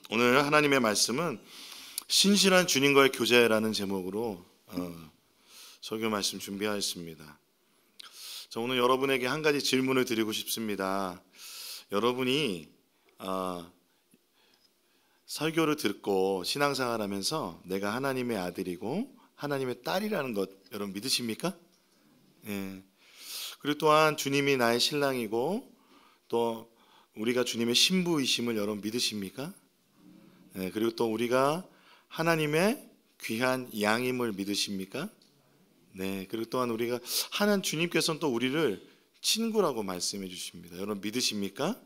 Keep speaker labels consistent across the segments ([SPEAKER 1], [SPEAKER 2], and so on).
[SPEAKER 1] 오늘 하나님의 말씀은 신실한 주님과의 교제라는 제목으로 설교 말씀 준비하였습니다. 저 오늘 여러분에게 한 가지 질문을 드리고 싶습니다. 여러분이 설교를 듣고 신앙생활하면서 내가 하나님의 아들이고 하나님의 딸이라는 것 여러분 믿으십니까? 예. 그리고 또한 주님이 나의 신랑이고 또 우리가 주님의 신부이심을 여러분 믿으십니까? 네, 그리고 또 우리가 하나님의 귀한 양임을 믿으십니까? 네, 그리고 또한 우리가 주님께서는 또 우리를 친구라고 말씀해 주십니다. 여러분 믿으십니까?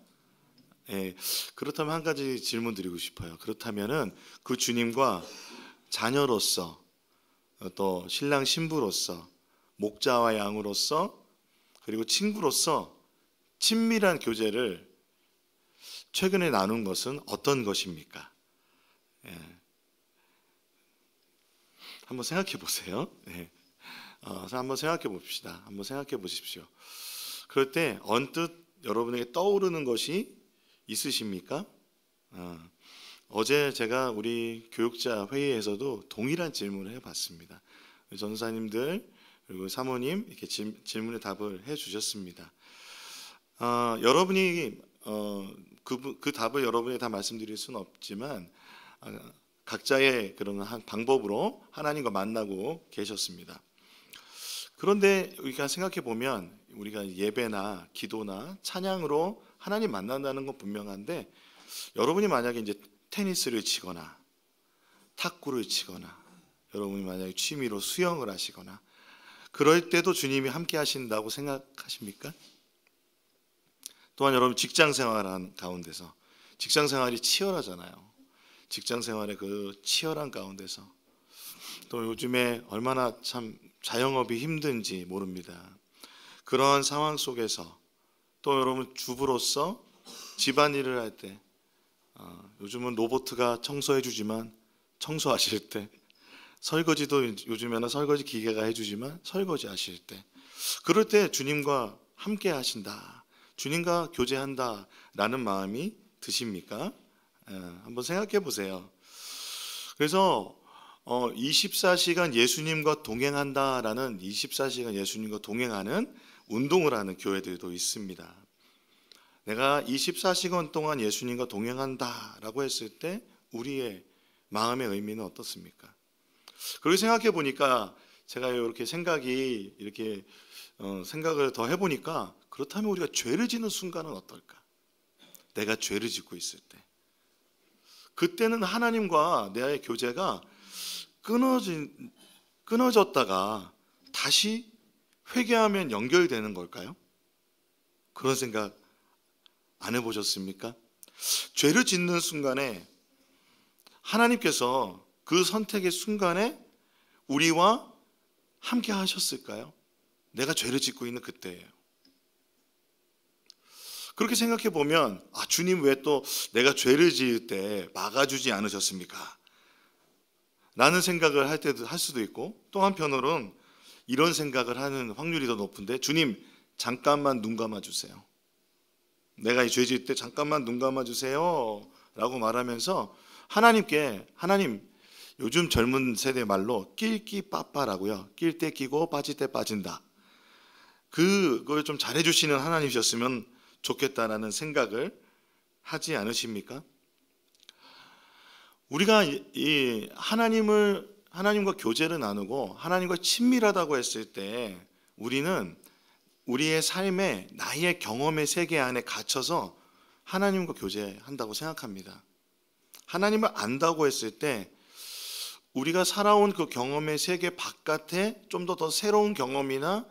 [SPEAKER 1] 네, 그렇다면 한 가지 질문 드리고 싶어요. 그렇다면은 그 주님과 자녀로서 또 신랑 신부로서 목자와 양으로서 그리고 친구로서 친밀한 교제를 최근에 나눈 것은 어떤 것입니까? 예. 한번 생각해 보세요. 예. 한번 생각해 봅시다. 한번 생각해 보십시오. 그럴 때 언뜻 여러분에게 떠오르는 것이 있으십니까? 어제 제가 우리 교육자 회의에서도 동일한 질문을 해봤습니다. 전사님들 그리고 사모님 이렇게 질문에 답을 해주셨습니다. 여러분이 그 답을 여러분이 다 말씀드릴 수는 없지만 각자의 그런 한 방법으로 하나님과 만나고 계셨습니다. 그런데 우리가 생각해 보면 우리가 예배나 기도나 찬양으로 하나님 만난다는 건 분명한데 여러분이 만약에 이제 테니스를 치거나 탁구를 치거나 여러분이 만약에 취미로 수영을 하시거나 그럴 때도 주님이 함께 하신다고 생각하십니까? 또한 여러분 직장 생활한 가운데서 직장 생활이 치열하잖아요. 직장 생활의 그 치열한 가운데서 또 요즘에 얼마나 참 자영업이 힘든지 모릅니다. 그러한 상황 속에서 또 여러분 주부로서 집안일을 할 때 요즘은 로봇가 청소해 주지만 청소하실 때 설거지도 요즘에는 설거지 기계가 해주지만 설거지 하실 때 그럴 때 주님과 함께 하신다. 주님과 교제한다 라는 마음이 드십니까? 한번 생각해 보세요. 그래서 24시간 예수님과 동행한다 라는 24시간 예수님과 동행하는 운동을 하는 교회들도 있습니다. 내가 24시간 동안 예수님과 동행한다 라고 했을 때 우리의 마음의 의미는 어떻습니까? 그렇게 생각해 보니까 제가 이렇게 생각을 더 해보니까 그렇다면 우리가 죄를 짓는 순간은 어떨까? 내가 죄를 짓고 있을 때 그때는 하나님과 나의 교제가 끊어졌다가 다시 회개하면 연결되는 걸까요? 그런 생각 안 해보셨습니까? 죄를 짓는 순간에 하나님께서 그 선택의 순간에 우리와 함께 하셨을까요? 내가 죄를 짓고 있는 그때예요. 그렇게 생각해 보면 주님 왜 또 내가 죄를 지을 때 막아주지 않으셨습니까? 라는 생각을 할 수도 있고 또 한편으로는 이런 생각을 하는 확률이 더 높은데 주님 잠깐만 눈 감아주세요. 내가 이 죄 지을 때 잠깐만 눈 감아주세요 라고 말하면서 하나님 요즘 젊은 세대 말로 낄끼 빠빠라고요. 낄 때 끼고 빠질 때 빠진다. 그걸 좀 잘해주시는 하나님이셨으면 좋겠다라는 생각을 하지 않으십니까? 우리가 이 하나님과 교제를 나누고 하나님과 친밀하다고 했을 때 우리는 우리의 삶에 나의 경험의 세계 안에 갇혀서 하나님과 교제한다고 생각합니다. 하나님을 안다고 했을 때 우리가 살아온 그 경험의 세계 바깥에 좀 더 새로운 경험이나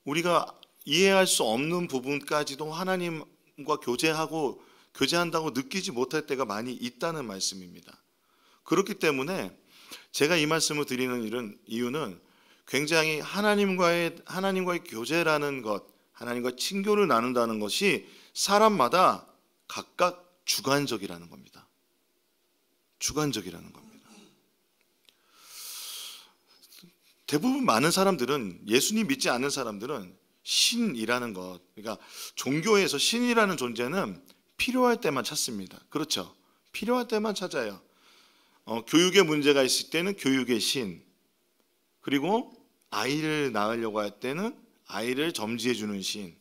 [SPEAKER 1] 우리가 이해할 수 없는 부분까지도 하나님과 교제한다고 느끼지 못할 때가 많이 있다는 말씀입니다. 그렇기 때문에 제가 이 말씀을 드리는 이유는 굉장히 하나님과의 교제라는 것, 하나님과 친교를 나눈다는 것이 사람마다 각각 주관적이라는 겁니다. 주관적이라는 겁니다. 대부분 많은 사람들은 예수님 믿지 않는 사람들은 신이라는 것, 그러니까 종교에서 신이라는 존재는 필요할 때만 찾습니다. 그렇죠? 필요할 때만 찾아요. 교육에 문제가 있을 때는 교육의 신, 그리고 아이를 낳으려고 할 때는 아이를 점지해 주는 신,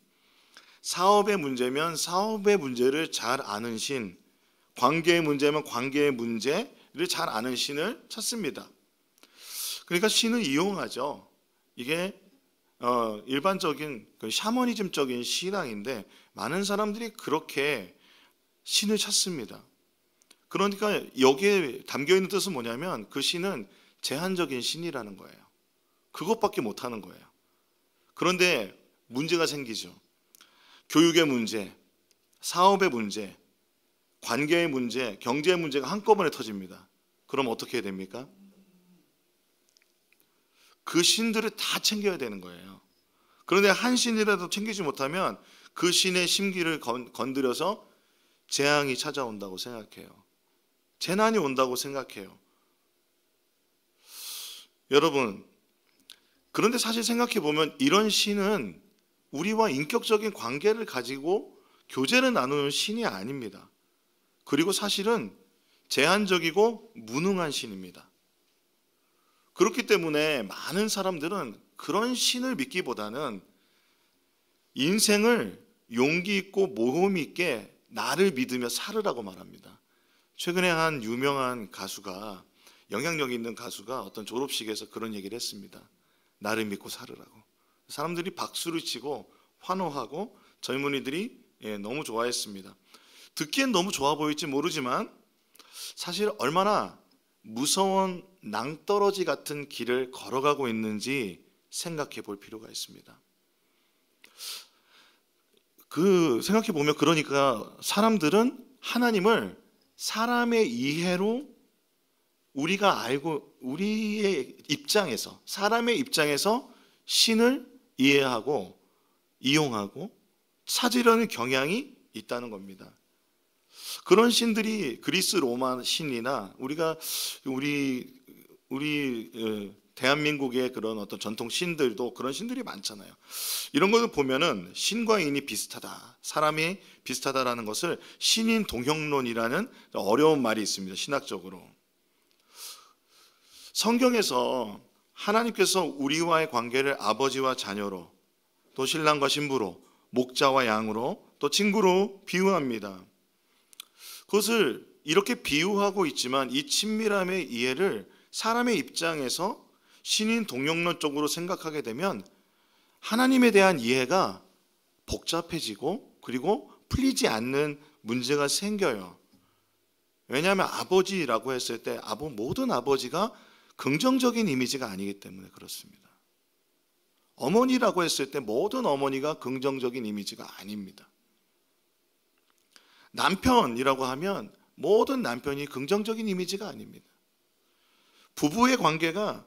[SPEAKER 1] 사업의 문제면 사업의 문제를 잘 아는 신, 관계의 문제면 관계의 문제를 잘 아는 신을 찾습니다. 그러니까 신을 이용하죠. 이게 일반적인 샤머니즘적인 신앙인데 많은 사람들이 그렇게 신을 찾습니다. 그러니까 여기에 담겨있는 뜻은 뭐냐면 그 신은 제한적인 신이라는 거예요. 그것밖에 못하는 거예요. 그런데 문제가 생기죠. 교육의 문제, 사업의 문제, 관계의 문제, 경제의 문제가 한꺼번에 터집니다. 그럼 어떻게 해야 됩니까? 그 신들을 다 챙겨야 되는 거예요. 그런데 한 신이라도 챙기지 못하면 그 신의 심기를 건드려서 재앙이 찾아온다고 생각해요. 재난이 온다고 생각해요. 여러분, 그런데 사실 생각해 보면 이런 신은 우리와 인격적인 관계를 가지고 교제를 나누는 신이 아닙니다. 그리고 사실은 제한적이고 무능한 신입니다. 그렇기 때문에 많은 사람들은 그런 신을 믿기보다는 인생을 용기 있고 모험 있게 나를 믿으며 살으라고 말합니다. 최근에 한 유명한 가수가, 영향력 있는 가수가 어떤 졸업식에서 그런 얘기를 했습니다. 나를 믿고 살으라고. 사람들이 박수를 치고 환호하고 젊은이들이 너무 좋아했습니다. 듣기엔 너무 좋아 보일지 모르지만 사실 얼마나 무서운 낭떠러지 같은 길을 걸어가고 있는지 생각해 볼 필요가 있습니다. 생각해 보면 그러니까 사람들은 하나님을 사람의 이해로 우리가 알고 우리의 입장에서 사람의 입장에서 신을 이해하고 이용하고 찾으려는 경향이 있다는 겁니다. 그런 신들이 그리스 로마 신이나 우리 대한민국의 그런 어떤 전통 신들도 그런 신들이 많잖아요. 이런 것을 보면은 신과 인이 비슷하다, 사람이 비슷하다라는 것을 신인 동형론이라는 어려운 말이 있습니다. 신학적으로. 성경에서 하나님께서 우리와의 관계를 아버지와 자녀로, 또 신랑과 신부로, 목자와 양으로, 또 친구로 비유합니다. 그것을 이렇게 비유하고 있지만 이 친밀함의 이해를 사람의 입장에서 신인 동형론 쪽으로 생각하게 되면 하나님에 대한 이해가 복잡해지고 그리고 풀리지 않는 문제가 생겨요. 왜냐하면 아버지라고 했을 때 모든 아버지가 긍정적인 이미지가 아니기 때문에 그렇습니다. 어머니라고 했을 때 모든 어머니가 긍정적인 이미지가 아닙니다. 남편이라고 하면 모든 남편이 긍정적인 이미지가 아닙니다. 부부의 관계가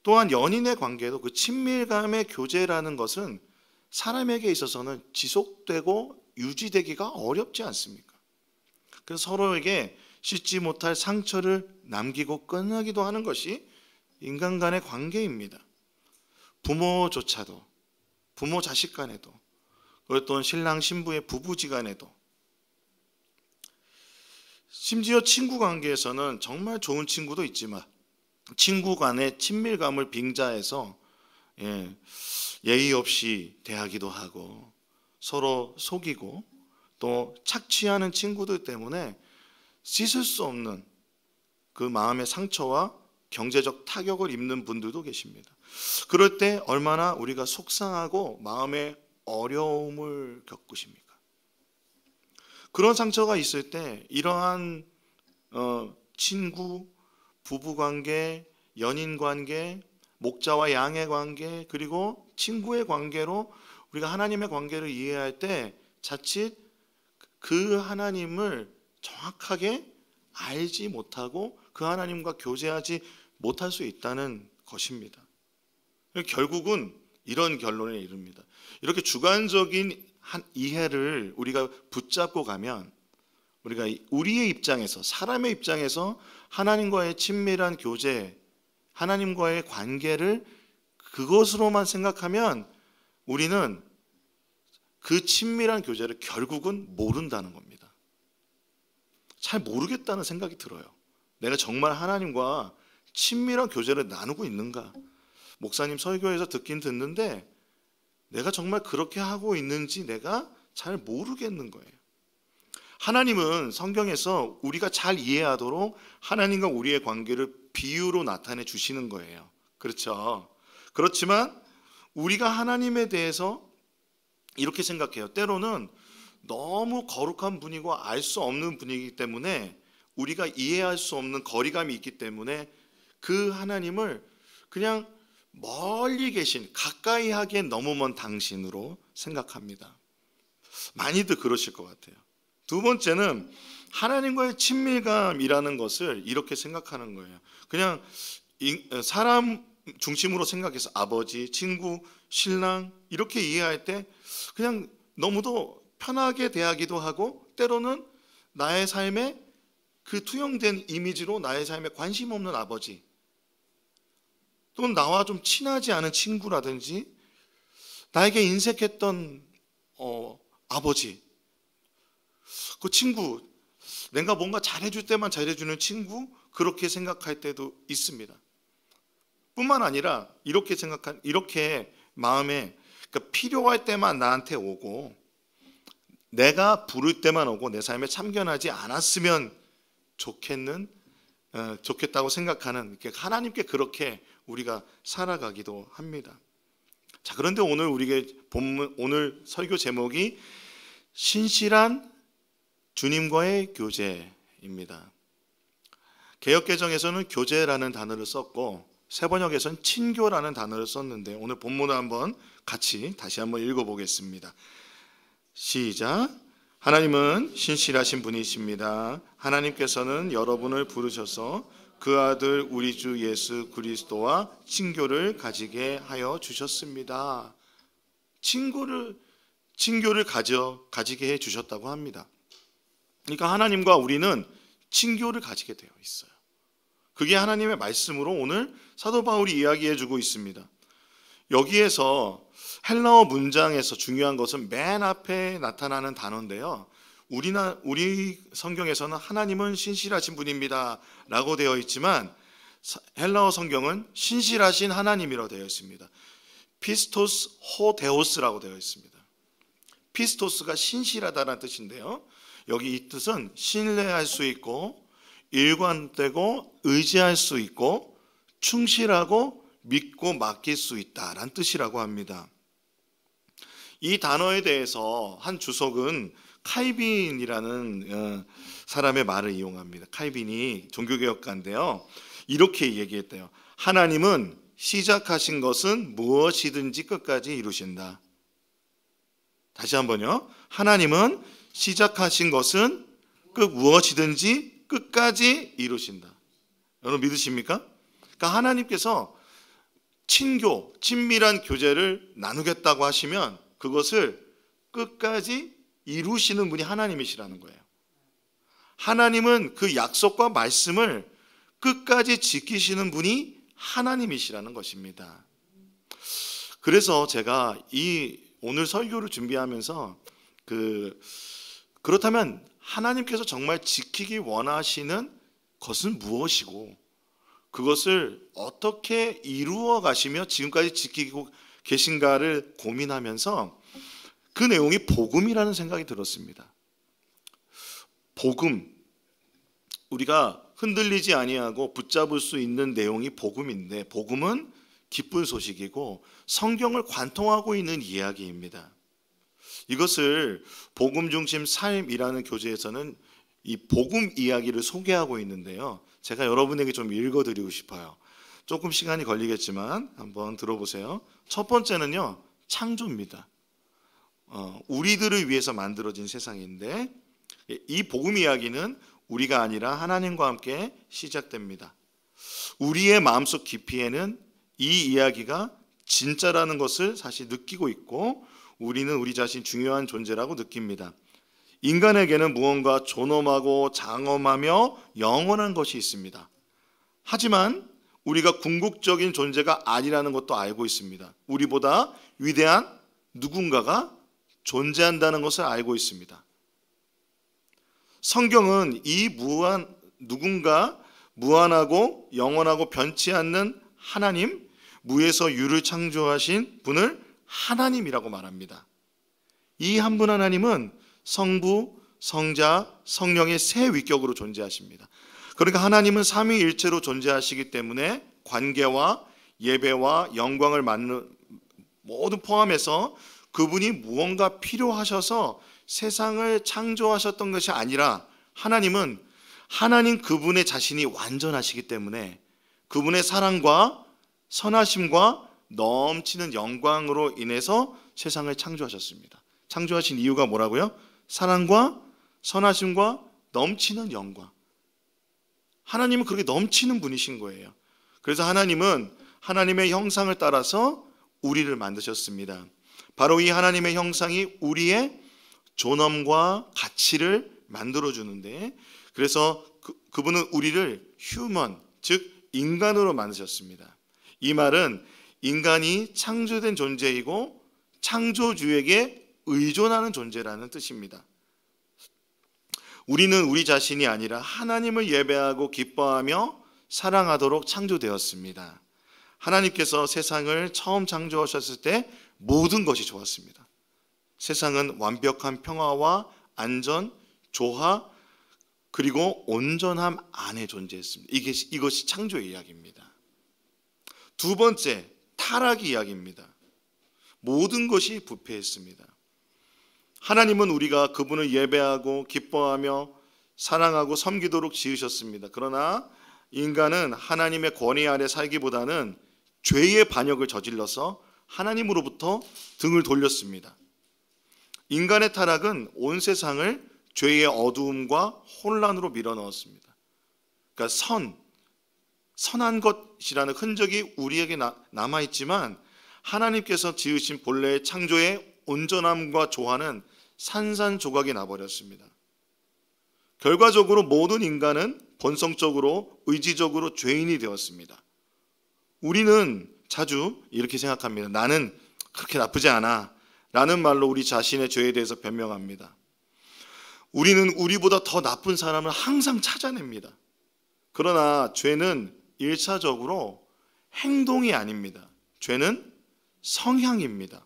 [SPEAKER 1] 또한 연인의 관계도 그 친밀감의 교제라는 것은 사람에게 있어서는 지속되고 유지되기가 어렵지 않습니까? 그래서 서로에게 씻지 못할 상처를 남기고 끝나기도 하는 것이 인간 간의 관계입니다. 부모조차도, 부모 자식 간에도, 또는 신랑 신부의 부부지간에도, 심지어 친구 관계에서는 정말 좋은 친구도 있지만 친구 간의 친밀감을 빙자해서 예의 없이 대하기도 하고 서로 속이고 또 착취하는 친구들 때문에 씻을 수 없는 그 마음의 상처와 경제적 타격을 입는 분들도 계십니다. 그럴 때 얼마나 우리가 속상하고 마음의 어려움을 겪으십니까? 그런 상처가 있을 때 이러한 친구, 부부관계, 연인관계, 목자와 양의 관계, 그리고 친구의 관계로 우리가 하나님의 관계를 이해할 때 자칫 그 하나님을 정확하게 알지 못하고 그 하나님과 교제하지 못할 수 있다는 것입니다. 결국은 이런 결론에 이릅니다. 이렇게 주관적인 이해를 우리가 붙잡고 가면 우리가 우리의 입장에서, 사람의 입장에서 하나님과의 친밀한 교제, 하나님과의 관계를 그것으로만 생각하면 우리는 그 친밀한 교제를 결국은 모른다는 겁니다. 잘 모르겠다는 생각이 들어요. 내가 정말 하나님과 친밀한 교제를 나누고 있는가? 목사님 설교에서 듣긴 듣는데 내가 정말 그렇게 하고 있는지 내가 잘 모르겠는 거예요. 하나님은 성경에서 우리가 잘 이해하도록 하나님과 우리의 관계를 비유로 나타내 주시는 거예요. 그렇죠? 그렇지만 우리가 하나님에 대해서 이렇게 생각해요. 때로는 너무 거룩한 분이고 알 수 없는 분이기 때문에 우리가 이해할 수 없는 거리감이 있기 때문에 그 하나님을 그냥 멀리 계신, 가까이 하기엔 너무 먼 당신으로 생각합니다. 많이들 그러실 것 같아요. 두 번째는 하나님과의 친밀감이라는 것을 이렇게 생각하는 거예요. 그냥 사람 중심으로 생각해서 아버지, 친구, 신랑 이렇게 이해할 때 그냥 너무도 편하게 대하기도 하고, 때로는 나의 삶에 그 투영된 이미지로 나의 삶에 관심 없는 아버지, 또는 나와 좀 친하지 않은 친구라든지 나에게 인색했던 아버지, 그 친구, 내가 뭔가 잘해줄 때만 잘해주는 친구, 그렇게 생각할 때도 있습니다. 뿐만 아니라 이렇게 마음에, 그러니까 필요할 때만 나한테 오고 내가 부를 때만 오고 내 삶에 참견하지 않았으면 좋겠다고 생각하는, 하나님께 그렇게 우리가 살아가기도 합니다. 자, 그런데 오늘 오늘 설교 제목이 신실한 주님과의 교제입니다. 개역개정에서는 교제라는 단어를 썼고 새번역에서는 친교라는 단어를 썼는데, 오늘 본문을 한번 다시 한번 읽어보겠습니다. 시작. 하나님은 신실하신 분이십니다. 하나님께서는 여러분을 부르셔서 그 아들 우리 주 예수 그리스도와 친교를 가지게 하여 주셨습니다. 친교를 가지게 해 주셨다고 합니다. 그러니까 하나님과 우리는 친교를 가지게 되어 있어요. 그게 하나님의 말씀으로 오늘 사도 바울이 이야기해 주고 있습니다. 여기에서 헬라어 문장에서 중요한 것은 맨 앞에 나타나는 단어인데요, 우리 성경에서는 하나님은 신실하신 분입니다 라고 되어 있지만 헬라어 성경은 신실하신 하나님이라고 되어 있습니다. 피스토스 호 데오스라고 되어 있습니다. 피스토스가 신실하다는 뜻인데요, 여기 이 뜻은 신뢰할 수 있고 일관되고 의지할 수 있고 충실하고 믿고 맡길 수 있다라는 뜻이라고 합니다. 이 단어에 대해서 한 주석은 칼빈이라는 사람의 말을 이용합니다. 칼빈이 종교개혁가인데요, 이렇게 얘기했대요. 하나님은 시작하신 것은 무엇이든지 끝까지 이루신다. 다시 한번요. 하나님은 시작하신 것은 무엇이든지 끝까지 이루신다. 여러분 믿으십니까? 그러니까 하나님께서 친밀한 교제를 나누겠다고 하시면 그것을 끝까지 이루시는 분이 하나님이시라는 거예요. 하나님은 그 약속과 말씀을 끝까지 지키시는 분이 하나님이시라는 것입니다. 그래서 제가 오늘 설교를 준비하면서 그렇다면 하나님께서 정말 지키기 원하시는 것은 무엇이고 그것을 어떻게 이루어 가시며 지금까지 지키고 계신가를 고민하면서 그 내용이 복음이라는 생각이 들었습니다. 복음, 우리가 흔들리지 아니하고 붙잡을 수 있는 내용이 복음인데, 복음은 기쁜 소식이고 성경을 관통하고 있는 이야기입니다. 이것을 복음 중심 삶이라는 교재에서는 이 복음 이야기를 소개하고 있는데요, 제가 여러분에게 좀 읽어드리고 싶어요. 조금 시간이 걸리겠지만 한번 들어보세요. 첫 번째는요, 창조입니다. 우리들을 위해서 만들어진 세상인데, 이 복음 이야기는 우리가 아니라 하나님과 함께 시작됩니다. 우리의 마음속 깊이에는 이 이야기가 진짜라는 것을 사실 느끼고 있고, 우리는 우리 자신 중요한 존재라고 느낍니다. 인간에게는 무언가 존엄하고 장엄하며 영원한 것이 있습니다. 하지만 우리가 궁극적인 존재가 아니라는 것도 알고 있습니다. 우리보다 위대한 누군가가 존재한다는 것을 알고 있습니다. 성경은 누군가 무한하고 영원하고 변치 않는 하나님, 무에서 유를 창조하신 분을 하나님이라고 말합니다. 이 한 분 하나님은 성부, 성자, 성령의 세 위격으로 존재하십니다. 그러니까 하나님은 삼위일체로 존재하시기 때문에 관계와 예배와 영광을 모두 포함해서 그분이 무언가 필요하셔서 세상을 창조하셨던 것이 아니라 하나님 그분의 자신이 완전하시기 때문에 그분의 사랑과 선하심과 넘치는 영광으로 인해서 세상을 창조하셨습니다. 창조하신 이유가 뭐라고요? 사랑과 선하심과 넘치는 영광. 하나님은 그렇게 넘치는 분이신 거예요. 그래서 하나님은 하나님의 형상을 따라서 우리를 만드셨습니다. 바로 이 하나님의 형상이 우리의 존엄과 가치를 만들어주는데, 그래서 그분은 우리를 휴먼, 즉 인간으로 만드셨습니다. 이 말은 인간이 창조된 존재이고 창조주에게 의존하는 존재라는 뜻입니다. 우리는 우리 자신이 아니라 하나님을 예배하고 기뻐하며 사랑하도록 창조되었습니다. 하나님께서 세상을 처음 창조하셨을 때 모든 것이 좋았습니다. 세상은 완벽한 평화와 안전, 조화, 그리고 온전함 안에 존재했습니다. 이것이 창조의 이야기입니다. 두 번째, 타락의 이야기입니다. 모든 것이 부패했습니다. 하나님은 우리가 그분을 예배하고 기뻐하며 사랑하고 섬기도록 지으셨습니다. 그러나 인간은 하나님의 권위 아래 살기보다는 죄의 반역을 저질러서 하나님으로부터 등을 돌렸습니다. 인간의 타락은 온 세상을 죄의 어두움과 혼란으로 밀어넣었습니다. 그러니까 선한 것이라는 흔적이 우리에게 남아있지만 하나님께서 지으신 본래의 창조의 온전함과 조화는 산산조각이 나버렸습니다. 결과적으로 모든 인간은 본성적으로 의지적으로 죄인이 되었습니다. 우리는 자주 이렇게 생각합니다. 나는 그렇게 나쁘지 않아 라는 말로 우리 자신의 죄에 대해서 변명합니다. 우리는 우리보다 더 나쁜 사람을 항상 찾아냅니다. 그러나 죄는 1차적으로 행동이 아닙니다. 죄는 성향입니다.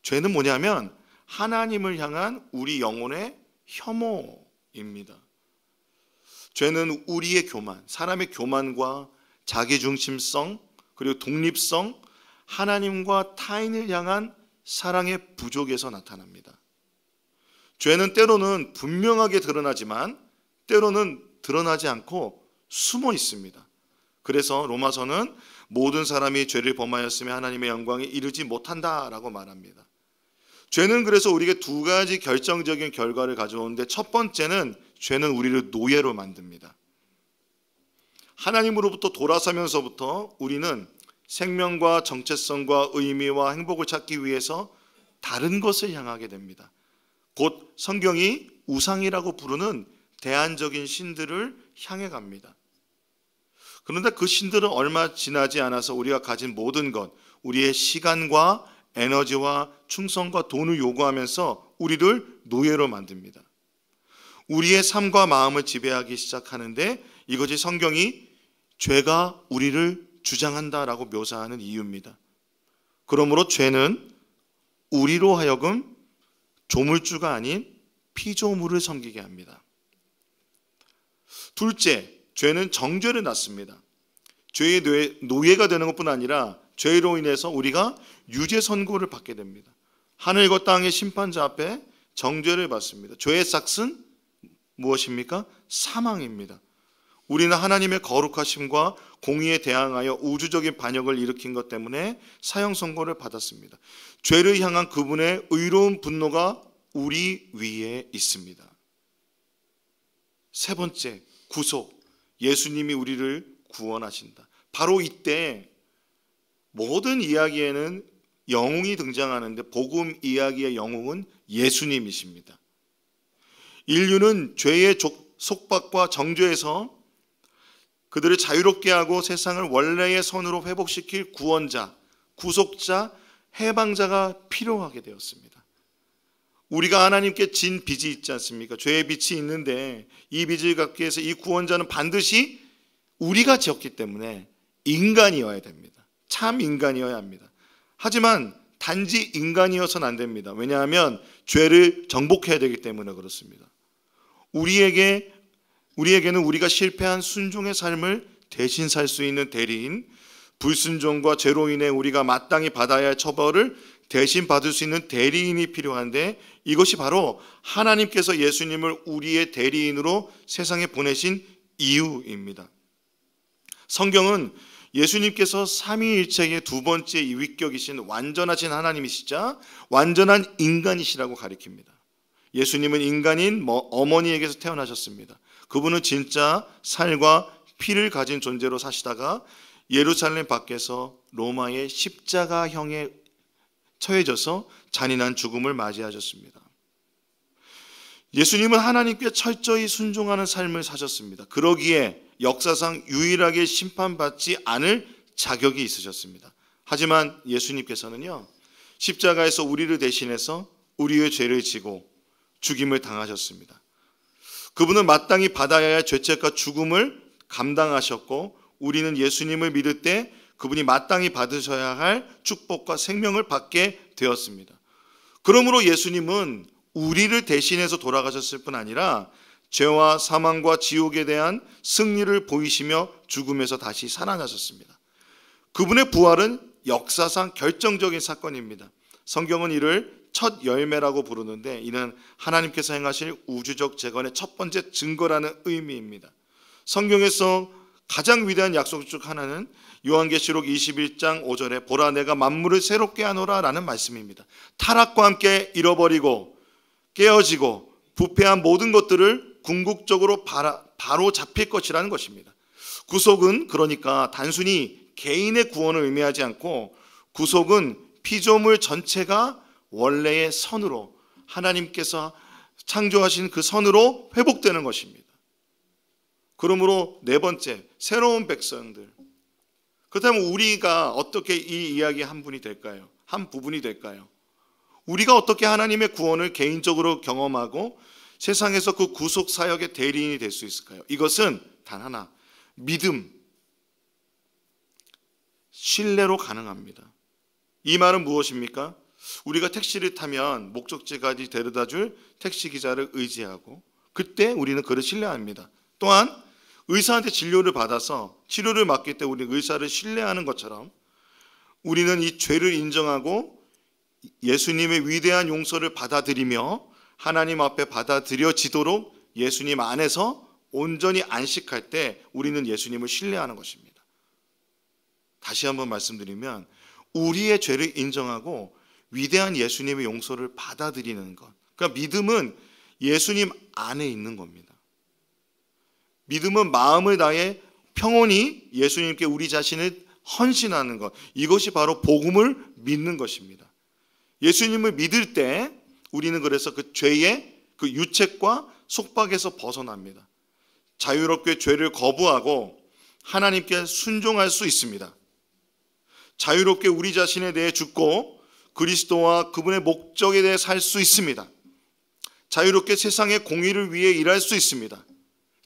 [SPEAKER 1] 죄는 뭐냐면 하나님을 향한 우리 영혼의 혐오입니다. 죄는 우리의 교만, 사람의 교만과 자기중심성, 그리고 독립성, 하나님과 타인을 향한 사랑의 부족에서 나타납니다. 죄는 때로는 분명하게 드러나지만 때로는 드러나지 않고 숨어 있습니다. 그래서 로마서는 모든 사람이 죄를 범하였으며 하나님의 영광에 이르지 못한다라고 말합니다. 죄는 그래서 우리에게 두 가지 결정적인 결과를 가져오는데, 첫 번째는 죄는 우리를 노예로 만듭니다. 하나님으로부터 돌아서면서부터 우리는 생명과 정체성과 의미와 행복을 찾기 위해서 다른 것을 향하게 됩니다. 곧 성경이 우상이라고 부르는 대안적인 신들을 향해 갑니다. 그런데 그 신들은 얼마 지나지 않아서 우리가 가진 모든 것, 우리의 시간과 에너지와 충성과 돈을 요구하면서 우리를 노예로 만듭니다. 우리의 삶과 마음을 지배하기 시작하는데, 이것이 성경이 죄가 우리를 주장한다라고 묘사하는 이유입니다. 그러므로 죄는 우리로 하여금 조물주가 아닌 피조물을 섬기게 합니다. 둘째, 죄는 정죄를 낳습니다. 죄의 노예가 되는 것뿐 아니라 죄로 인해서 우리가 유죄 선고를 받게 됩니다. 하늘과 땅의 심판자 앞에 정죄를 받습니다. 죄의 삭은 무엇입니까? 사망입니다. 우리는 하나님의 거룩하심과 공의에 대항하여 우주적인 반역을 일으킨 것 때문에 사형 선고를 받았습니다. 죄를 향한 그분의 의로운 분노가 우리 위에 있습니다. 세 번째, 구속. 예수님이 우리를 구원하신다. 바로 이때 모든 이야기에는 영웅이 등장하는데, 복음 이야기의 영웅은 예수님이십니다. 인류는 죄의 속박과 정죄에서 그들을 자유롭게 하고 세상을 원래의 선으로 회복시킬 구원자, 구속자, 해방자가 필요하게 되었습니다. 우리가 하나님께 진 빚이 있지 않습니까? 죄의 빚이 있는데 이 빚을 갚기 위해서 이 구원자는 반드시 우리가 지었기 때문에 인간이어야 됩니다. 참 인간이어야 합니다. 하지만 단지 인간이어서는 안 됩니다. 왜냐하면 죄를 정복해야 되기 때문에 그렇습니다. 우리에게는 우리가 실패한 순종의 삶을 대신 살 수 있는 대리인, 불순종과 죄로 인해 우리가 마땅히 받아야 할 처벌을 대신 받을 수 있는 대리인이 필요한데, 이것이 바로 하나님께서 예수님을 우리의 대리인으로 세상에 보내신 이유입니다. 성경은 예수님께서 삼위일체의 두 번째 위격이신 완전하신 하나님이시자 완전한 인간이시라고 가리킵니다. 예수님은 인간인 어머니에게서 태어나셨습니다. 그분은 진짜 살과 피를 가진 존재로 사시다가 예루살렘 밖에서 로마의 십자가형에 처해져서 잔인한 죽음을 맞이하셨습니다. 예수님은 하나님께 철저히 순종하는 삶을 사셨습니다. 그러기에 역사상 유일하게 심판받지 않을 자격이 있으셨습니다. 하지만 예수님께서는요, 십자가에서 우리를 대신해서 우리의 죄를 지고 죽임을 당하셨습니다. 그분은 마땅히 받아야 할 죄책과 죽음을 감당하셨고, 우리는 예수님을 믿을 때 그분이 마땅히 받으셔야 할 축복과 생명을 받게 되었습니다. 그러므로 예수님은 우리를 대신해서 돌아가셨을 뿐 아니라 죄와 사망과 지옥에 대한 승리를 보이시며 죽음에서 다시 살아나셨습니다. 그분의 부활은 역사상 결정적인 사건입니다. 성경은 이를 첫 열매라고 부르는데, 이는 하나님께서 행하실 우주적 재건의 첫 번째 증거라는 의미입니다. 성경에서 가장 위대한 약속 중 하나는 요한계시록 21장 5절에 보라 내가 만물을 새롭게 하노라 라는 말씀입니다. 타락과 함께 잃어버리고 깨어지고 부패한 모든 것들을 궁극적으로 바로 잡힐 것이라는 것입니다. 구속은 그러니까 단순히 개인의 구원을 의미하지 않고, 구속은 피조물 전체가 원래의 선으로, 하나님께서 창조하신 그 선으로 회복되는 것입니다. 그러므로 네 번째, 새로운 백성들. 그렇다면 우리가 어떻게 이 이야기의 한 분이 될까요? 한 부분이 될까요? 우리가 어떻게 하나님의 구원을 개인적으로 경험하고 세상에서 그 구속 사역의 대리인이 될 수 있을까요? 이것은 단 하나, 믿음, 신뢰로 가능합니다. 이 말은 무엇입니까? 우리가 택시를 타면 목적지까지 데려다줄 택시기사를 의지하고, 그때 우리는 그를 신뢰합니다. 또한 의사한테 진료를 받아서 치료를 받기 때문에 우리는 의사를 신뢰하는 것처럼, 우리는 이 죄를 인정하고 예수님의 위대한 용서를 받아들이며 하나님 앞에 받아들여지도록 예수님 안에서 온전히 안식할 때 우리는 예수님을 신뢰하는 것입니다. 다시 한번 말씀드리면, 우리의 죄를 인정하고 위대한 예수님의 용서를 받아들이는 것, 그러니까 믿음은 예수님 안에 있는 겁니다. 믿음은 마음을 다해 평온히 예수님께 우리 자신을 헌신하는 것, 이것이 바로 복음을 믿는 것입니다. 예수님을 믿을 때 우리는 그래서 그 죄의 그 유책과 속박에서 벗어납니다. 자유롭게 죄를 거부하고 하나님께 순종할 수 있습니다. 자유롭게 우리 자신에 대해 죽고 그리스도와 그분의 목적에 대해 살 수 있습니다. 자유롭게 세상의 공의를 위해 일할 수 있습니다.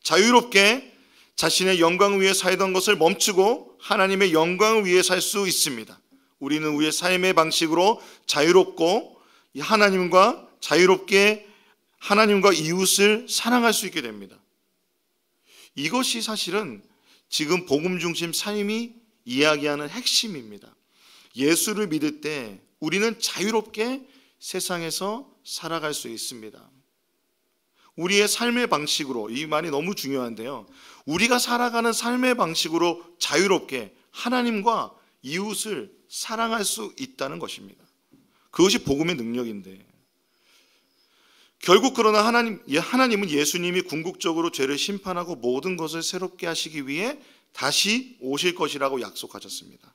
[SPEAKER 1] 자유롭게 자신의 영광을 위해 살던 것을 멈추고 하나님의 영광을 위해 살 수 있습니다. 우리는 우리의 삶의 방식으로 자유롭고 하나님과 자유롭게 하나님과 이웃을 사랑할 수 있게 됩니다. 이것이 사실은 지금 복음 중심 삶이 이야기하는 핵심입니다. 예수를 믿을 때 우리는 자유롭게 세상에서 살아갈 수 있습니다. 우리의 삶의 방식으로, 이 말이 너무 중요한데요, 우리가 살아가는 삶의 방식으로 자유롭게 하나님과 이웃을 사랑할 수 있다는 것입니다. 그것이 복음의 능력인데, 결국 그러나 하나님은 예수님이 궁극적으로 죄를 심판하고 모든 것을 새롭게 하시기 위해 다시 오실 것이라고 약속하셨습니다.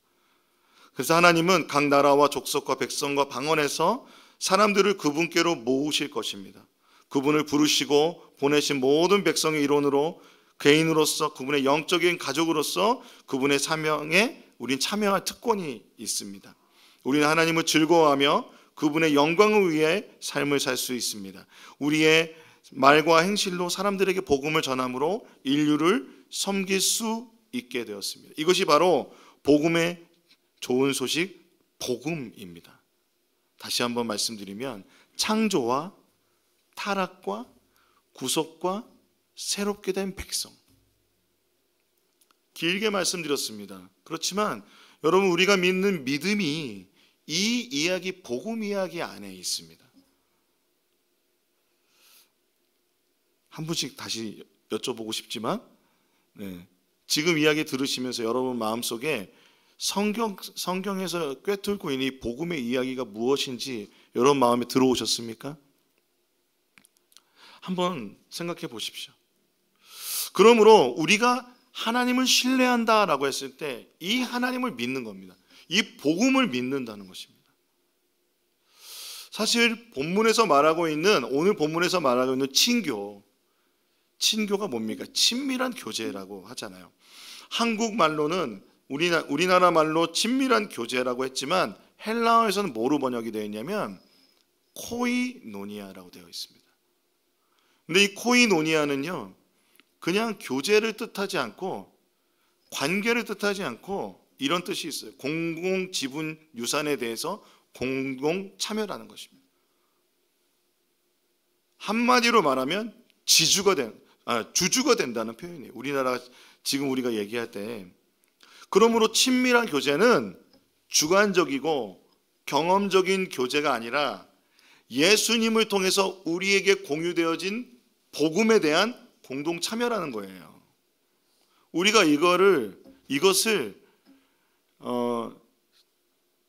[SPEAKER 1] 그래서 하나님은 각 나라와 족속과 백성과 방언에서 사람들을 그분께로 모으실 것입니다. 그분을 부르시고 보내신 모든 백성의 일원으로, 개인으로서, 그분의 영적인 가족으로서 그분의 사명에 우린 참여할 특권이 있습니다. 우리는 하나님을 즐거워하며 그분의 영광을 위해 삶을 살 수 있습니다. 우리의 말과 행실로 사람들에게 복음을 전함으로 인류를 섬길 수 있게 되었습니다. 이것이 바로 복음의 좋은 소식, 복음입니다. 다시 한번 말씀드리면 창조와 타락과 구속과 새롭게 된 백성. 길게 말씀드렸습니다. 그렇지만 여러분, 우리가 믿는 믿음이 이 이야기, 복음 이야기 안에 있습니다. 한 분씩 다시 여쭤보고 싶지만, 지금 이야기 들으시면서 여러분 마음속에 성경에서 꿰뚫고 있는 이 복음의 이야기가 무엇인지 여러분 마음에 들어오셨습니까? 한번 생각해 보십시오. 그러므로 우리가 하나님을 신뢰한다라고 했을 때 이 하나님을 믿는 겁니다. 이 복음을 믿는다는 것입니다. 사실 본문에서 말하고 있는, 오늘 본문에서 말하고 있는 친교가 뭡니까? 친밀한 교제라고 하잖아요. 한국말로는 우리나라 말로 친밀한 교제라고 했지만 헬라어에서는 뭐로 번역이 되어 있냐면 코이노니아라고 되어 있습니다. 근데 이 코이노니아는요, 그냥 교제를 뜻하지 않고 관계를 뜻하지 않고 이런 뜻이 있어요. 공공 지분 유산에 대해서 공동 참여라는 것입니다. 한마디로 말하면 주주가 된다는 표현이에요. 우리나라 지금 우리가 얘기할 때. 그러므로 친밀한 교제는 주관적이고 경험적인 교제가 아니라 예수님을 통해서 우리에게 공유되어진 복음에 대한 공동 참여라는 거예요. 우리가 이것을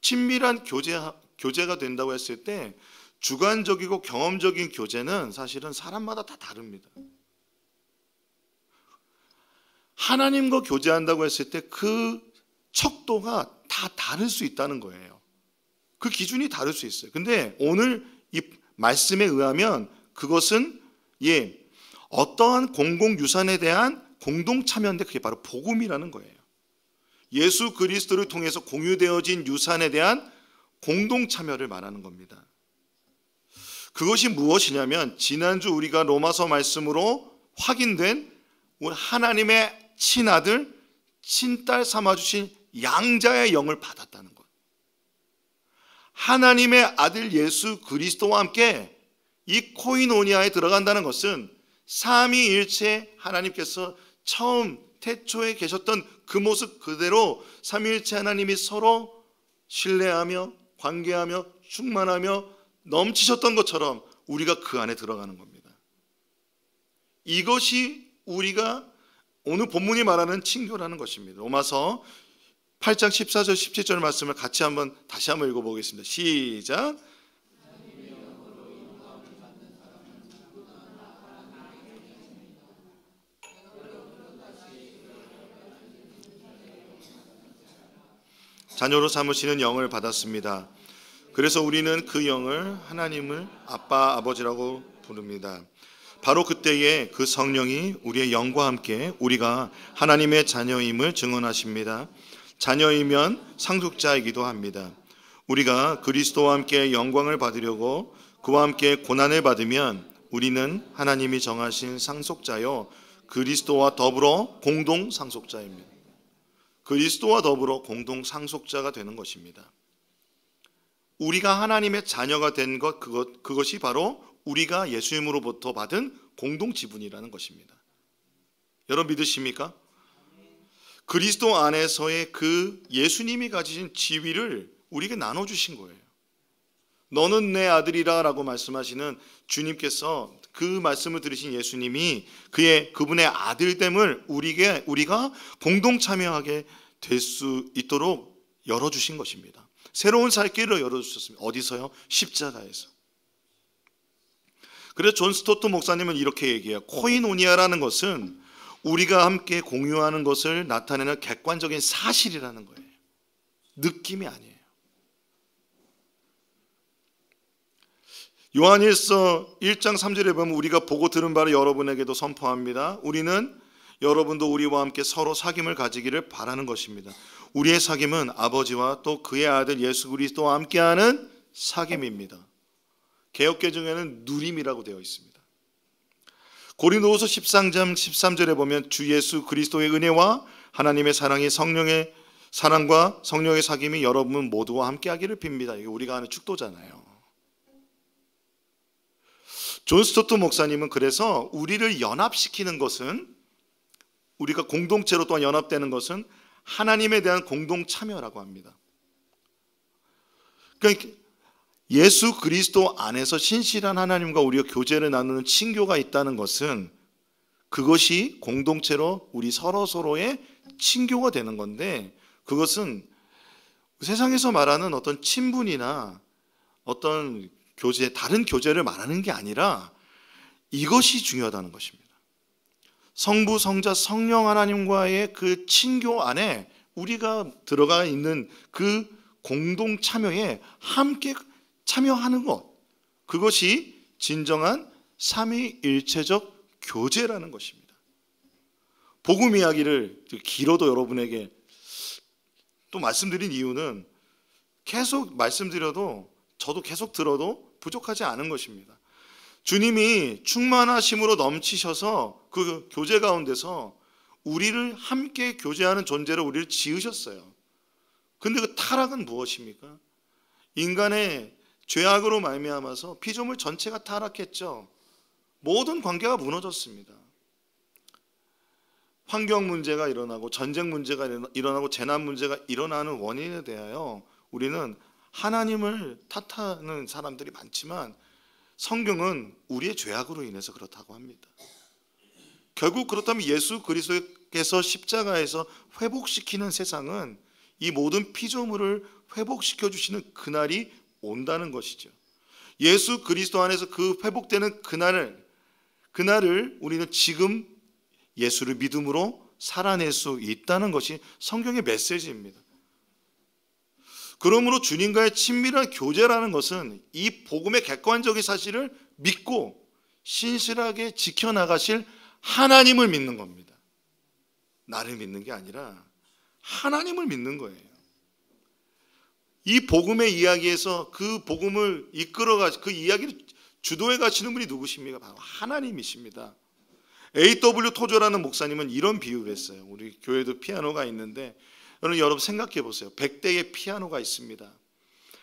[SPEAKER 1] 친밀한 교제가 된다고 했을 때 주관적이고 경험적인 교제는 사실은 사람마다 다 다릅니다. 하나님과 교제한다고 했을 때 그 척도가 다 다를 수 있다는 거예요. 그 기준이 다를 수 있어요. 근데 오늘 이 말씀에 의하면 그것은 어떠한 공공유산에 대한 공동 참여인데 그게 바로 복음이라는 거예요. 예수 그리스도를 통해서 공유되어진 유산에 대한 공동 참여를 말하는 겁니다. 그것이 무엇이냐면 지난주 우리가 로마서 말씀으로 확인된 하나님의 친아들, 친딸 삼아주신 양자의 영을 받았다는 것. 하나님의 아들 예수 그리스도와 함께 이 코이노니아에 들어간다는 것은 삼위일체 하나님께서 처음 태초에 계셨던 그 모습 그대로 삼위일체 하나님이 서로 신뢰하며 관계하며 충만하며 넘치셨던 것처럼 우리가 그 안에 들어가는 겁니다. 이것이 우리가 오늘 본문이 말하는 친교라는 것입니다. 로마서 8장 14절 17절 말씀을 다시 한번 읽어보겠습니다. 시작. 자녀로 삼으시는 영을 받았습니다. 그래서 우리는 그 영을 하나님을 아빠, 아버지라고 부릅니다. 바로 그때에 그 성령이 우리의 영과 함께 우리가 하나님의 자녀임을 증언하십니다. 자녀이면 상속자이기도 합니다. 우리가 그리스도와 함께 영광을 받으려고 그와 함께 고난을 받으면 우리는 하나님이 정하신 상속자요 그리스도와 더불어 공동 상속자입니다. 그리스도와 더불어 공동 상속자가 되는 것입니다. 우리가 하나님의 자녀가 된 그것이 바로 우리가 예수님으로부터 받은 공동 지분이라는 것입니다. 여러분 믿으십니까? 그리스도 안에서의 그 예수님이 가지신 지위를 우리에게 나눠주신 거예요. 너는 내 아들이라 라고 말씀하시는 주님께서 그 말씀을 들으신 예수님이 그분의 아들됨을 우리가 공동 참여하게 될 수 있도록 열어주신 것입니다. 새로운 살 길을 열어주셨습니다. 어디서요? 십자가에서. 그래서 존 스토트 목사님은 이렇게 얘기해요. 코이노니아라는 것은 우리가 함께 공유하는 것을 나타내는 객관적인 사실이라는 거예요. 느낌이 아니에요. 요한일서 1장 3절에 보면 우리가 보고 들은 바를 여러분에게도 선포합니다. 우리는 여러분도 우리와 함께 서로 사귐을 가지기를 바라는 것입니다. 우리의 사귐은 아버지와 또 그의 아들 예수 그리스도와 함께하는 사귐입니다. 개역개정에는 누림이라고 되어 있습니다. 고린도후서 13장 13절에 보면 주 예수 그리스도의 은혜와 하나님의 사랑이 성령의 사랑과 성령의 사귐이 여러분 모두와 함께하기를 빕니다. 이게 우리가 하는 축도잖아요. 존 스토트 목사님은 그래서 우리를 연합시키는 것은, 우리가 공동체로 또한 연합되는 것은 하나님에 대한 공동 참여라고 합니다. 그러니까 예수 그리스도 안에서 신실한 하나님과 우리가 교제를 나누는 친교가 있다는 것은 그것이 공동체로 우리 서로서로의 친교가 되는 건데, 그것은 세상에서 말하는 어떤 친분이나 어떤 교제, 다른 교제를 말하는 게 아니라 이것이 중요하다는 것입니다. 성부, 성자, 성령 하나님과의 그 친교 안에 우리가 들어가 있는 그 공동 참여에 함께 참여하는 것, 그것이 진정한 삼위일체적 교제라는 것입니다. 복음 이야기를 길어도 여러분에게 또 말씀드린 이유는 계속 말씀드려도 저도 계속 들어도 부족하지 않은 것입니다. 주님이 충만하심으로 넘치셔서 그 교제 가운데서 우리를 함께 교제하는 존재로 우리를 지으셨어요. 근데 그 타락은 무엇입니까? 인간의 죄악으로 말미암아서 피조물 전체가 타락했죠. 모든 관계가 무너졌습니다. 환경 문제가 일어나고 전쟁 문제가 일어나고 재난 문제가 일어나는 원인에 대하여 우리는 하나님을 탓하는 사람들이 많지만 성경은 우리의 죄악으로 인해서 그렇다고 합니다. 결국 그렇다면 예수 그리스도께서 십자가에서 회복시키는 세상은 이 모든 피조물을 회복시켜 주시는 그날이 온다는 것이죠. 예수 그리스도 안에서 그 회복되는 그날을 우리는 지금 예수를 믿음으로 살아낼 수 있다는 것이 성경의 메시지입니다. 그러므로 주님과의 친밀한 교제라는 것은 이 복음의 객관적인 사실을 믿고 신실하게 지켜나가실 하나님을 믿는 겁니다. 나를 믿는 게 아니라 하나님을 믿는 거예요. 이 복음의 이야기에서 그 복음을 이끌어가 그 이야기를 주도해 가시는 분이 누구십니까? 바로 하나님이십니다. A.W. 토저라는 목사님은 이런 비유를 했어요. 우리 교회도 피아노가 있는데 여러분 생각해 보세요. 100대의 피아노가 있습니다.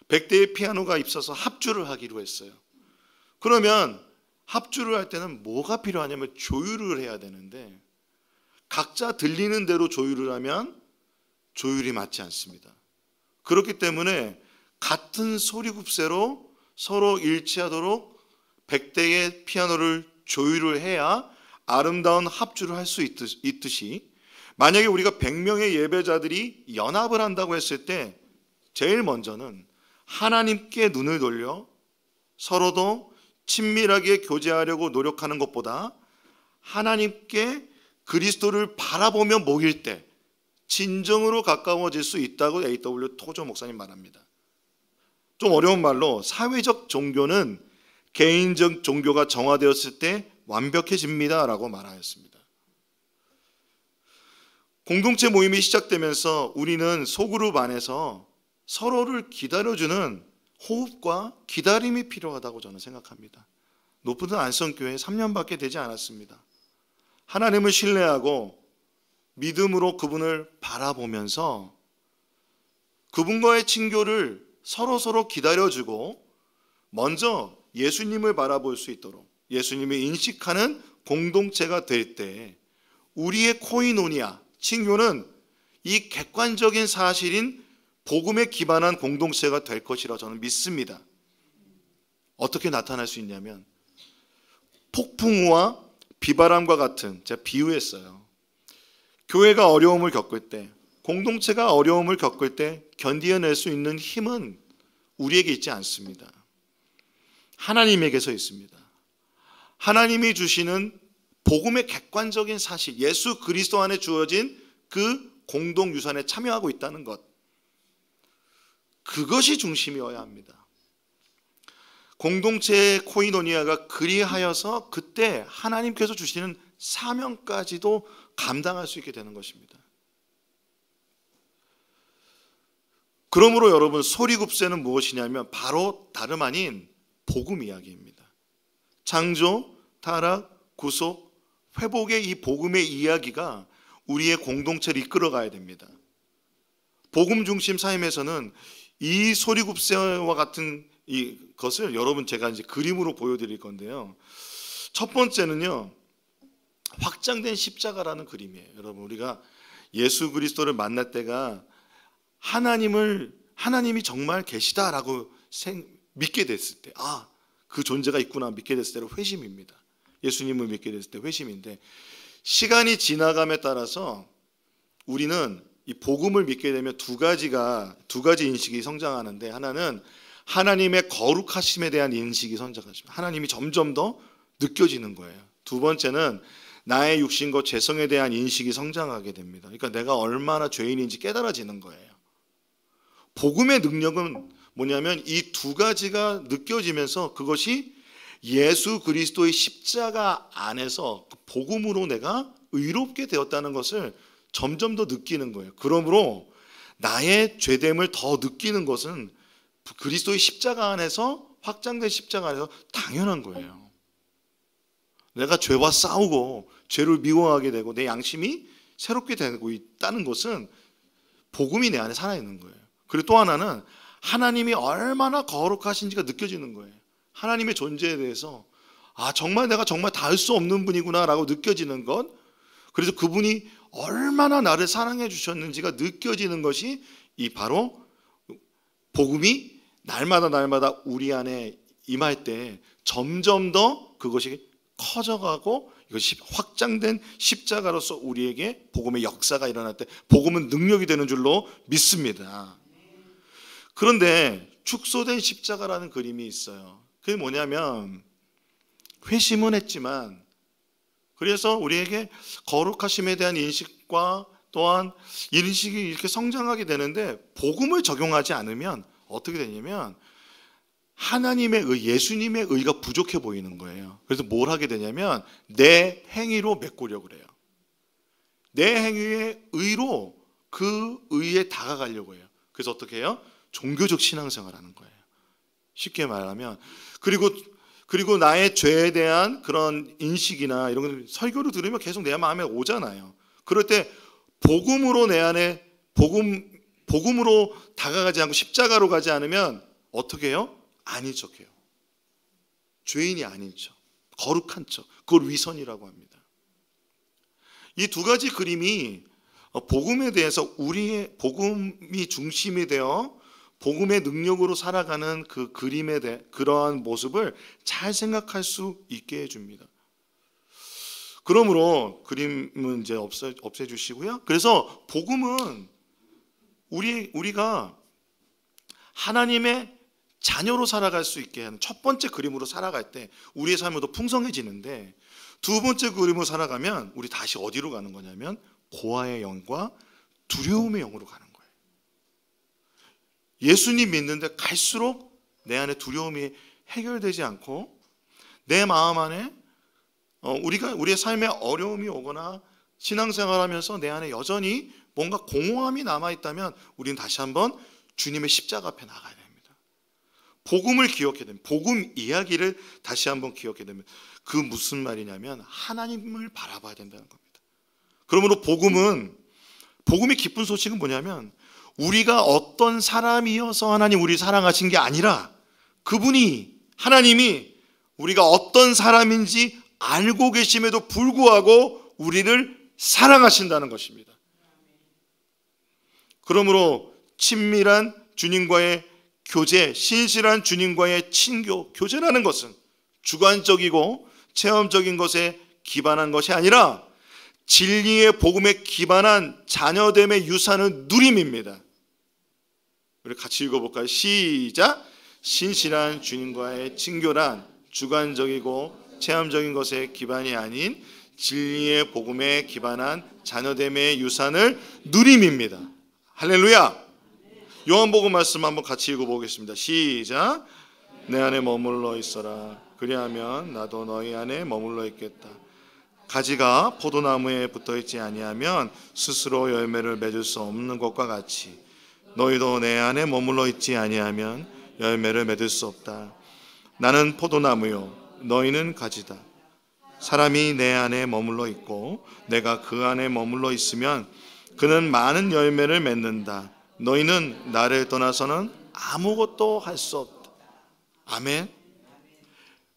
[SPEAKER 1] 100대의 피아노가 있어서 합주를 하기로 했어요. 그러면 합주를 할 때는 뭐가 필요하냐면 조율을 해야 되는데 각자 들리는 대로 조율을 하면 조율이 맞지 않습니다. 그렇기 때문에 같은 소리급세로 서로 일치하도록 100대의 피아노를 조율을 해야 아름다운 합주를 할 수 있듯이 만약에 우리가 100명의 예배자들이 연합을 한다고 했을 때 제일 먼저는 하나님께 눈을 돌려 서로도 친밀하게 교제하려고 노력하는 것보다 하나님께 그리스도를 바라보며 모일 때 진정으로 가까워질 수 있다고 A.W. 토저 목사님 말합니다. 좀 어려운 말로 사회적 종교는 개인적 종교가 정화되었을 때 완벽해집니다 라고 말하였습니다. 공동체 모임이 시작되면서 우리는 소그룹 안에서 서로를 기다려주는 호흡과 기다림이 필요하다고 저는 생각합니다. 노프든 안성교회 3년밖에 되지 않았습니다. 하나님을 신뢰하고 믿음으로 그분을 바라보면서 그분과의 친교를 서로 기다려주고 먼저 예수님을 바라볼 수 있도록 예수님을 인식하는 공동체가 될 때 우리의 코이노니아, 친교는 이 객관적인 사실인 복음에 기반한 공동체가 될 것이라 저는 믿습니다. 어떻게 나타날 수 있냐면 폭풍우와 비바람과 같은, 제가 비유했어요. 교회가 어려움을 겪을 때, 공동체가 어려움을 겪을 때 견디어낼 수 있는 힘은 우리에게 있지 않습니다. 하나님에게서 있습니다. 하나님이 주시는 복음의 객관적인 사실, 예수 그리스도 안에 주어진 그 공동 유산에 참여하고 있다는 것, 그것이 중심이어야 합니다. 공동체의 코이노니아가 그리하여서 그때 하나님께서 주시는 사명까지도 감당할 수 있게 되는 것입니다. 그러므로 여러분, 소리굽새는 무엇이냐면 바로 다름 아닌 복음 이야기입니다. 창조, 타락, 구속, 회복의 이 복음의 이야기가 우리의 공동체를 이끌어가야 됩니다. 복음 중심 삶에서는 이 소리굽새와 같은 이것을 여러분, 제가 이제 그림으로 보여드릴 건데요. 첫 번째는요, 확장된 십자가라는 그림이에요. 여러분, 우리가 예수 그리스도를 만날 때가 하나님이 정말 계시다라고 믿게 됐을 때, 그 존재가 있구나 믿게 됐을 때로 회심입니다. 예수님을 믿게 됐을 때 회심인데, 시간이 지나감에 따라서 우리는 이 복음을 믿게 되면 두 가지 인식이 성장하는데, 하나는 하나님의 거룩하심에 대한 인식이 성장하십니다. 하나님이 점점 더 느껴지는 거예요. 두 번째는 나의 육신과 죄성에 대한 인식이 성장하게 됩니다. 그러니까 내가 얼마나 죄인인지 깨달아지는 거예요. 복음의 능력은 뭐냐면 이 두 가지가 느껴지면서 그것이 예수 그리스도의 십자가 안에서 복음으로 내가 의롭게 되었다는 것을 점점 더 느끼는 거예요. 그러므로 나의 죄됨을 더 느끼는 것은 그리스도의 십자가 안에서, 확장된 십자가 안에서 당연한 거예요. 내가 죄와 싸우고 죄를 미워하게 되고 내 양심이 새롭게 되고 있다는 것은 복음이 내 안에 살아있는 거예요. 그리고 또 하나는 하나님이 얼마나 거룩하신지가 느껴지는 거예요. 하나님의 존재에 대해서 정말 내가 정말 닿을 수 없는 분이구나 라고 느껴지는 것, 그래서 그분이 얼마나 나를 사랑해 주셨는지가 느껴지는 것이 이 바로 복음이 날마다 우리 안에 임할 때 점점 더 그것이 커져가고, 이것이 확장된 십자가로서 우리에게 복음의 역사가 일어날 때 복음은 능력이 되는 줄로 믿습니다. 그런데 축소된 십자가라는 그림이 있어요. 그게 뭐냐면, 회심은 했지만, 그래서 우리에게 거룩하심에 대한 인식과 또한 인식이 이렇게 성장하게 되는데, 복음을 적용하지 않으면 어떻게 되냐면 하나님의 의, 예수님의 의가 부족해 보이는 거예요. 그래서 뭘 하게 되냐면 내 행위로 메꾸려고 그래요. 내 행위의 의로 그 의에 다가가려고 해요. 그래서 어떻게 해요? 종교적 신앙생활하는 거예요. 쉽게 말하면, 그리고 나의 죄에 대한 그런 인식이나 이런 걸 설교를 들으면 계속 내 마음에 오잖아요. 그럴 때 복음으로 내 안에 복음으로 다가가지 않고 십자가로 가지 않으면 어떻게 해요? 아닌 척해요. 죄인이 아닌 척, 거룩한 척, 그걸 위선이라고 합니다. 이 두 가지 그림이 복음에 대해서, 우리의 복음이 중심이 되어 복음의 능력으로 살아가는 그 그림에 대해 그러한 모습을 잘 생각할 수 있게 해줍니다. 그러므로 그림은 이제 없애주시고요. 그래서 복음은 우리가 하나님의 자녀로 살아갈 수 있게 하는 첫 번째 그림으로 살아갈 때 우리의 삶은 더 풍성해지는데, 두 번째 그림으로 살아가면 우리 다시 어디로 가는 거냐면 고아의 영과 두려움의 영으로 가는 거예요. 예수님 믿는데 갈수록 내 안에 두려움이 해결되지 않고, 내 마음 안에 우리의 삶에 어려움이 오거나 신앙생활하면서 내 안에 여전히 뭔가 공허함이 남아있다면 우리는 다시 한번 주님의 십자가 앞에 나가야 됩니다. 복음을 기억해야 됩니다. 복음 이야기를 다시 한번 기억해야 됩니다. 그 무슨 말이냐면 하나님을 바라봐야 된다는 겁니다. 그러므로 복음의 기쁜 소식은 뭐냐면, 우리가 어떤 사람이어서 하나님 우리를 사랑하신 게 아니라 하나님이 우리가 어떤 사람인지 알고 계심에도 불구하고 우리를 사랑하신다는 것입니다. 그러므로 친밀한 주님과의 교제, 신실한 주님과의 친교, 교제라는 것은 주관적이고 체험적인 것에 기반한 것이 아니라 진리의 복음에 기반한 자녀됨의 유산을 누림입니다. 우리 같이 읽어볼까요? 시작! 신실한 주님과의 친교란 주관적이고 체험적인 것에 기반이 아닌 진리의 복음에 기반한 자녀됨의 유산을 누림입니다. 할렐루야! 요한복음 말씀 한번 같이 읽어보겠습니다. 시작! 내 안에 머물러 있어라. 그리하면 나도 너희 안에 머물러 있겠다. 가지가 포도나무에 붙어있지 아니하면 스스로 열매를 맺을 수 없는 것과 같이 너희도 내 안에 머물러 있지 아니하면 열매를 맺을 수 없다. 나는 포도나무요 너희는 가지다. 사람이 내 안에 머물러 있고 내가 그 안에 머물러 있으면 그는 많은 열매를 맺는다. 너희는 나를 떠나서는 아무것도 할 수 없다. 아멘.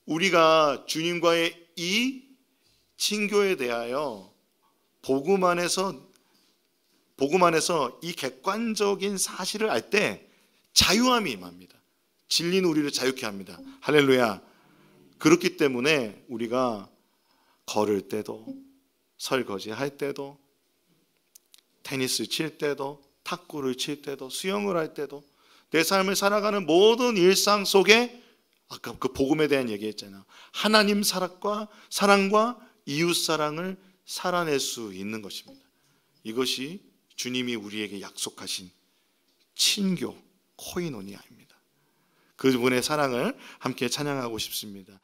[SPEAKER 1] 우리가 주님과의 이 친교에 대하여 복음 안에서 이 객관적인 사실을 알 때 자유함이 임합니다. 진리는 우리를 자유케 합니다. 할렐루야. 그렇기 때문에 우리가 걸을 때도, 설거지 할 때도, 테니스 칠 때도, 탁구를 칠 때도, 수영을 할 때도, 내 삶을 살아가는 모든 일상 속에 아까 그 복음에 대한 얘기했잖아요. 하나님 사랑과 이웃 사랑을 살아낼 수 있는 것입니다. 이것이 주님이 우리에게 약속하신 친교, 코이노니아입니다. 그분의 사랑을 함께 찬양하고 싶습니다.